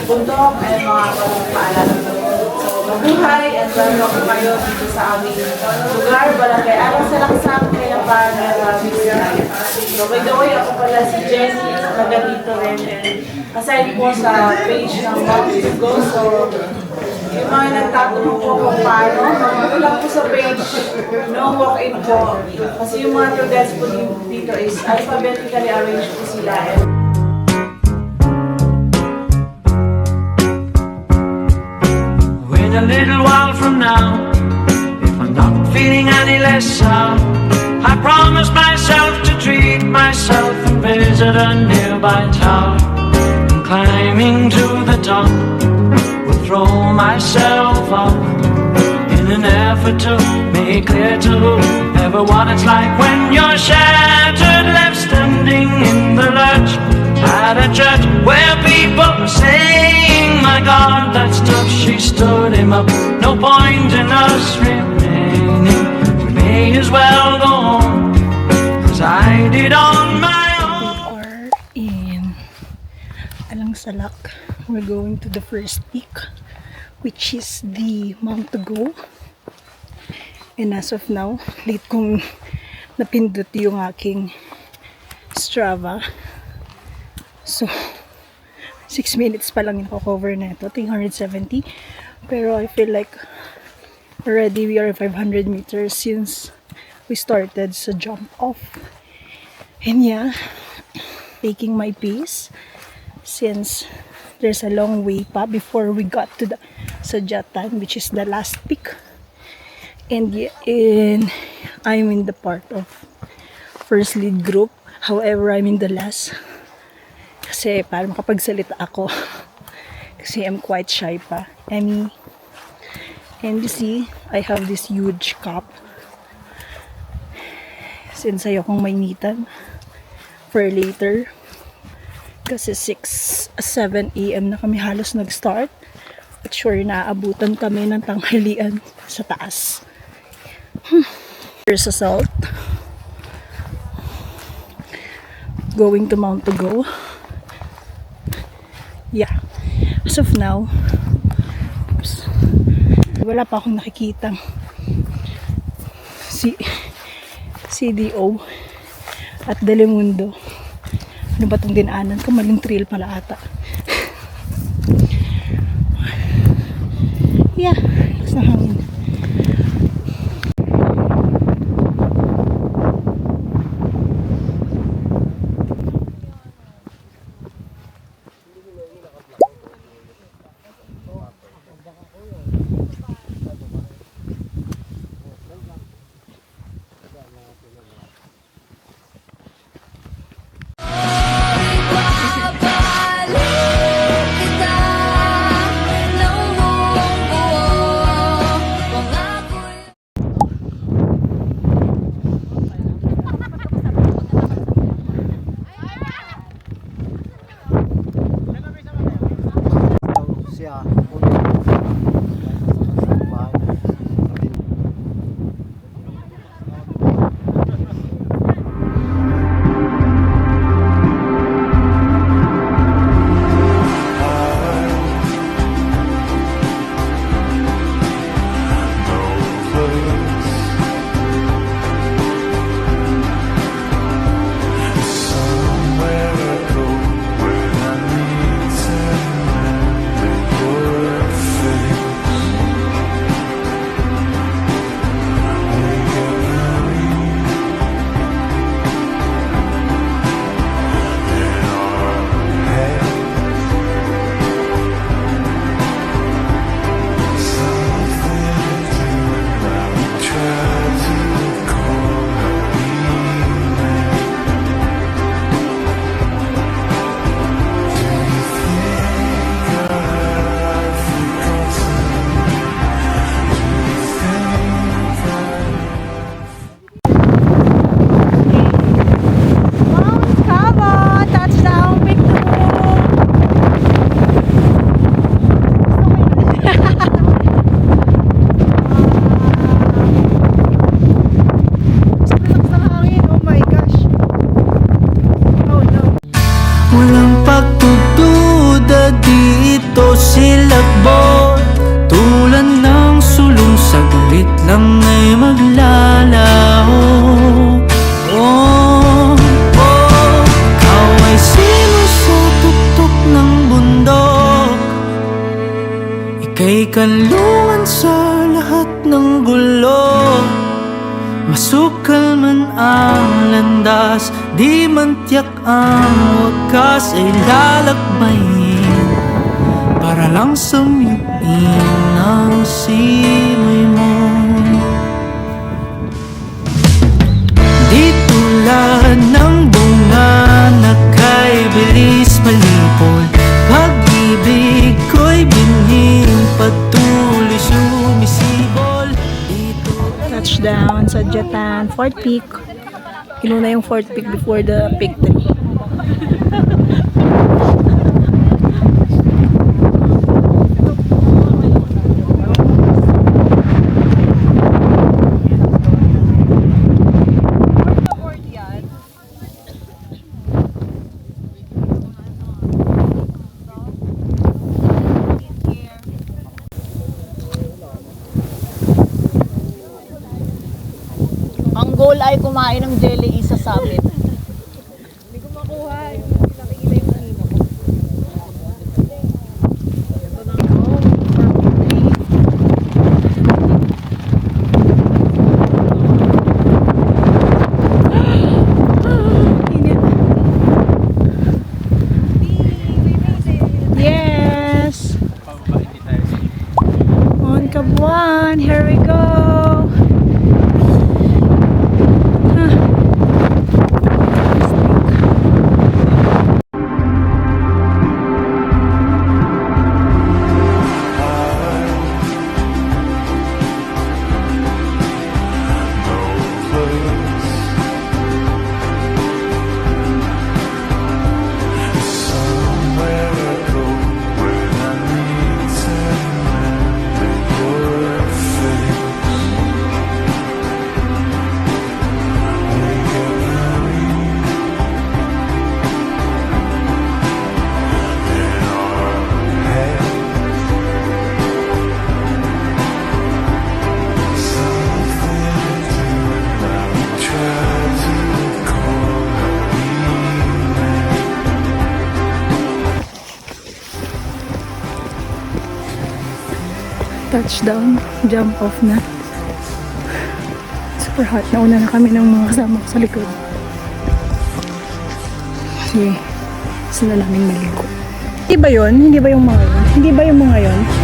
bundok and mga paalala. So, mabuhay and welcome kayo dito sa aming lugar, Barangay Arang sa Laksang, Kayapan, So, by the way, ako pala si Jenny, taga dito rin. Aside po sa page ng Mount to Go, so yung mga nagtatanong po kung paano, ano lang po sa page, no walk-in po. Kasi yung mga tour guides po dito is alphabetically arranged po sila. A little while from now, if I'm not feeling any less sound, I promise myself to treat myself and visit a nearby tower. And climbing to the top, will throw myself up in an effort to make clear to whoever what it's like when you're shattered, left standing in the lurch at a church where people are saying, my God, that's tough, she stood him up. No point in us remaining, we may as well go home, cause I did on my own. We are in Alangsalak. We're going to the first peak, which is the Mount to Go. And as of now, late kong napindot yung aking Strava. So, 6 minutes pa lang yung cover na ito, 370. Pero I feel like already we are 500 meters since we started sa jump off. And yeah, taking my pace since there's a long way pa before we got to the Sadyatan, which is the last peak. And I'm in the part of first lead group. However, I'm in the last. Kasi para makapagsalita ako. Kasi I'm quite shy pa. And you see, I have this huge cup. Since ayokong mainitan for later. Kasi 7 a.m. na kami halos nag-start. At sure, naaabutan kami ng tanghalian sa taas. Here's a salt. Going to Mount to Go. Yeah, as of now, wala pa akong nakikitang CDO at Delimundo. Ano ba itong dinaanan ko? Maling trail pala ata. Yeah, lakas ng hangin. ay maglalaho. Oh, oh, ikaw ay sinusutuktok ng bundok. Ika'y kalungan sa lahat ng gulo. Masukal man ang landas, di man tiyak ang wakas ay lalakbayin para lang samyuin ang simoy mo. Di tulad ng bunga na kay bilis malipol, pag-ibig ko'y binhing patuloy sumisibol. Touchdown sa Jatan, 4th peak. Inuna yung 4th peak before the peak 3. Ang goal ay kumain ng jelly sa summit. Yes! On Kabuan, here we go! Touchdown, jump off na. Super hot. Nauna na kami ng mga kasama ko sa likod. Sige, gusto na namin maligo. Hindi ba yun? Hindi ba yung mga yun? Hindi ba yung mga yun?